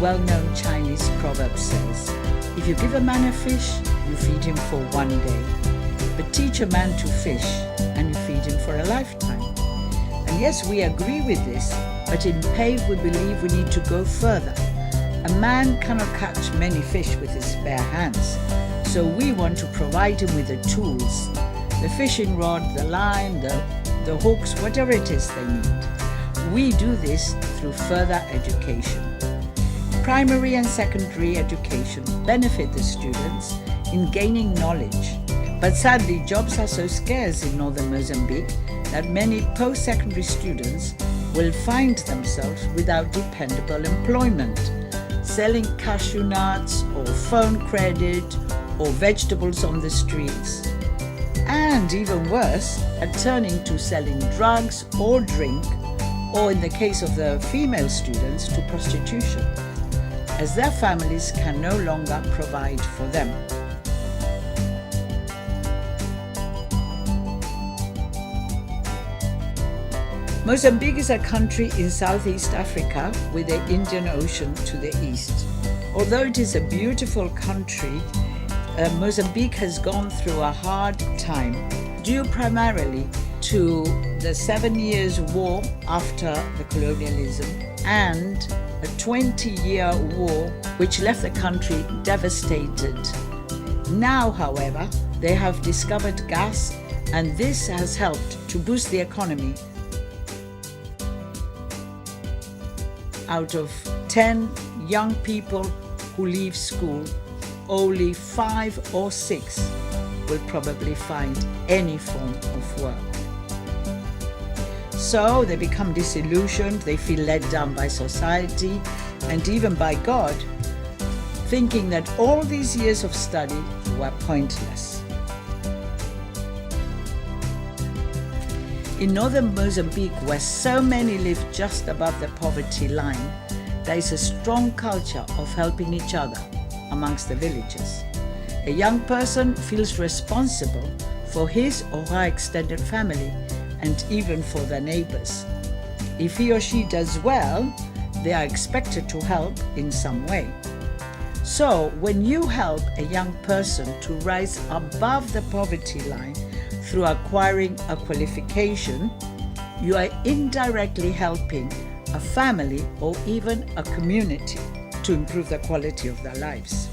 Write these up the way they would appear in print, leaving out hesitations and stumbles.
well-known Chinese proverb says, if you give a man a fish, you feed him for one day. But teach a man to fish, and you feed him for a lifetime. And yes, we agree with this, but in Pave we believe we need to go further. A man cannot catch many fish with his bare hands, so we want to provide him with the tools, the fishing rod, the line, the hooks, whatever it is they need. We do this through further education. Primary and secondary education benefit the students in gaining knowledge, but sadly jobs are so scarce in northern Mozambique that many post-secondary students will find themselves without dependable employment, selling cashew nuts or phone credit or vegetables on the streets. And even worse, at turning to selling drugs or drink, or in the case of the female students, to prostitution, as their families can no longer provide for them. Mozambique is a country in Southeast Africa with the Indian Ocean to the east. Although it is a beautiful country, Mozambique has gone through a hard time due primarily to the 7 Years' War after the colonialism and a 20-year war which left the country devastated. Now, however, they have discovered gas, and this has helped to boost the economy. Out of 10 young people who leave school, only 5 or 6 will probably find any form of work. So they become disillusioned, they feel let down by society and even by God, thinking that all these years of study were pointless. In northern Mozambique, where so many live just above the poverty line, there is a strong culture of helping each other amongst the villagers. A young person feels responsible for his or her extended family and even for their neighbors. If he or she does well, they are expected to help in some way. So when you help a young person to rise above the poverty line through acquiring a qualification, you are indirectly helping a family or even a community to improve the quality of their lives.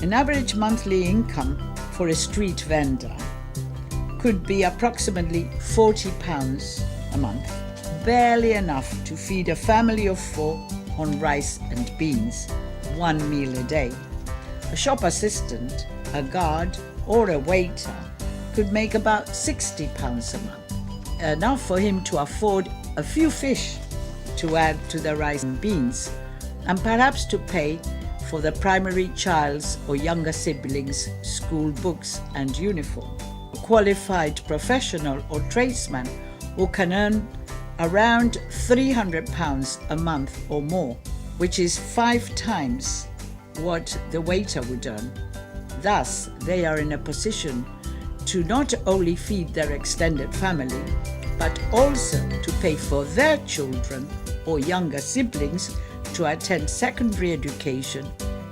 An average monthly income for a street vendor could be approximately £40 a month, barely enough to feed a family of 4 on rice and beans, 1 meal a day. A shop assistant, a guard, or a waiter could make about £60 a month, enough for him to afford a few fish to add to the rice and beans, and perhaps to pay for the primary child's or younger siblings' school books and uniform. A qualified professional or tradesman who can earn around £300 a month or more, which is 5 times what the waiter would earn. Thus, they are in a position to not only feed their extended family, but also to pay for their children or younger siblings to attend secondary education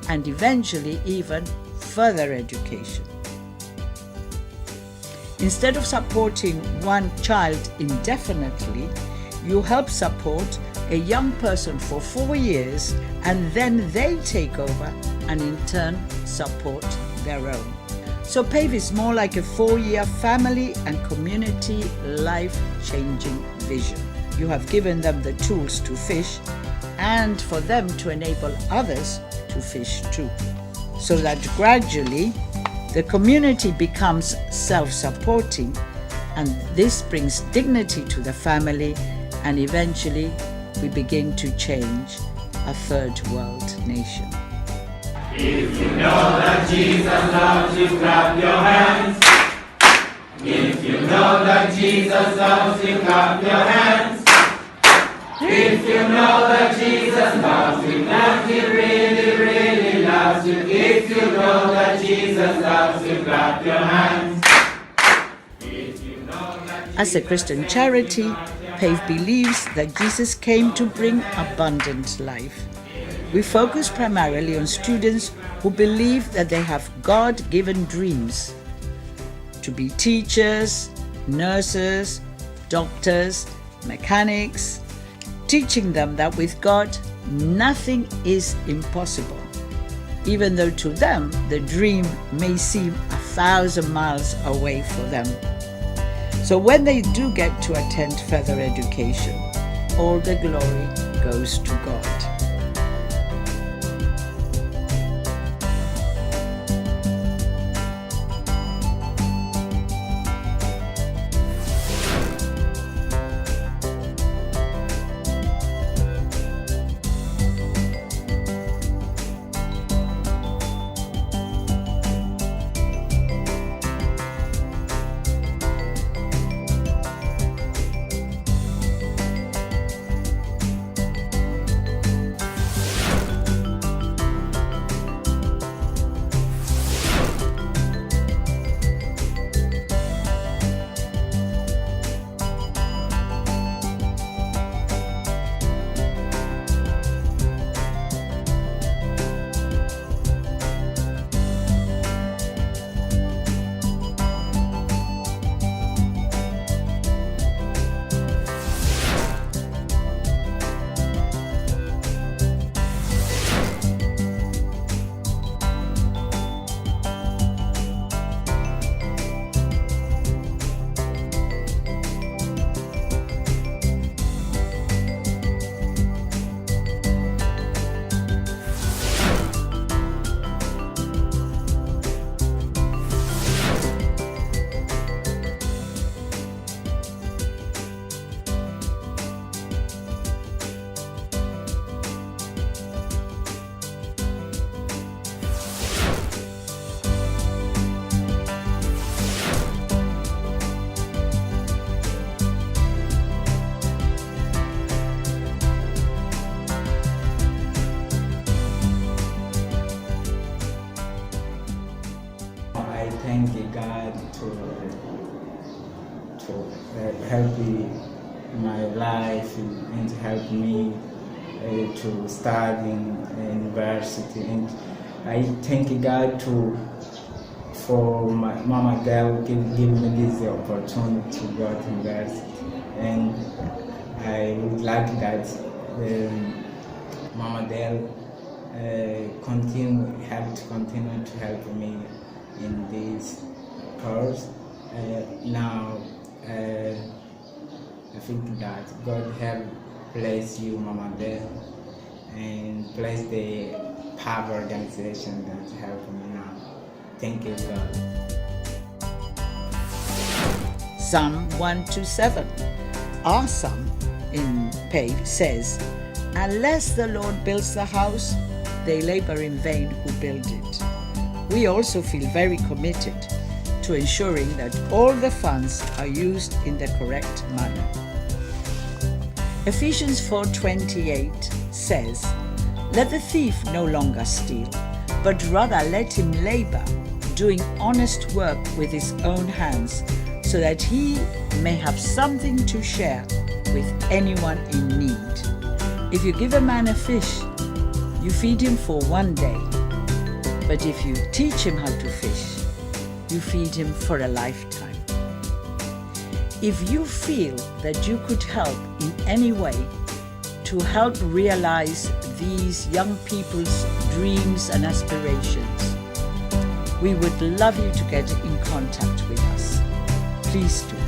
and eventually even further education. Instead of supporting one child indefinitely, you help support a young person for 4 years, and then they take over and in turn support their own. So Pave is more like a 4-year family and community life-changing vision. You have given them the tools to fish and for them to enable others to fish too, so that gradually the community becomes self-supporting, and this brings dignity to the family, and eventually we begin to change a third world nation. If you know that Jesus loves you, clap your hands. If you know that Jesus loves you, clap your hands. If you know that Jesus loves you, that He really, really loves you. If you know that Jesus loves you, clap your hands. As a Christian charity, Pave believes that Jesus came to bring abundant life. We focus primarily on students who believe that they have God-given dreams to be teachers, nurses, doctors, mechanics, teaching them that with God, nothing is impossible, even though to them the dream may seem 1,000 miles away for them. So when they do get to attend further education, all the glory goes to God. I thank God to help my life and help me to study in university. And I thank God for my Mama Del give me this opportunity to go to university. And I would like that Mama Del continue to help me in this course. Now I think that God have blessed you, Mama Del, and bless the Pave organization that help me now. Thank you, God. Psalm 127, our psalm in Pave says, "Unless the Lord builds the house, they labor in vain who build it." We also feel very committed to ensuring that all the funds are used in the correct manner. Ephesians 4:28 says, "Let the thief no longer steal, but rather let him labor, doing honest work with his own hands, so that he may have something to share with anyone in need." If you give a man a fish, you feed him for one day. But if you teach him how to fish, you feed him for a lifetime. If you feel that you could help in any way to help realize these young people's dreams and aspirations, we would love you to get in contact with us. Please do.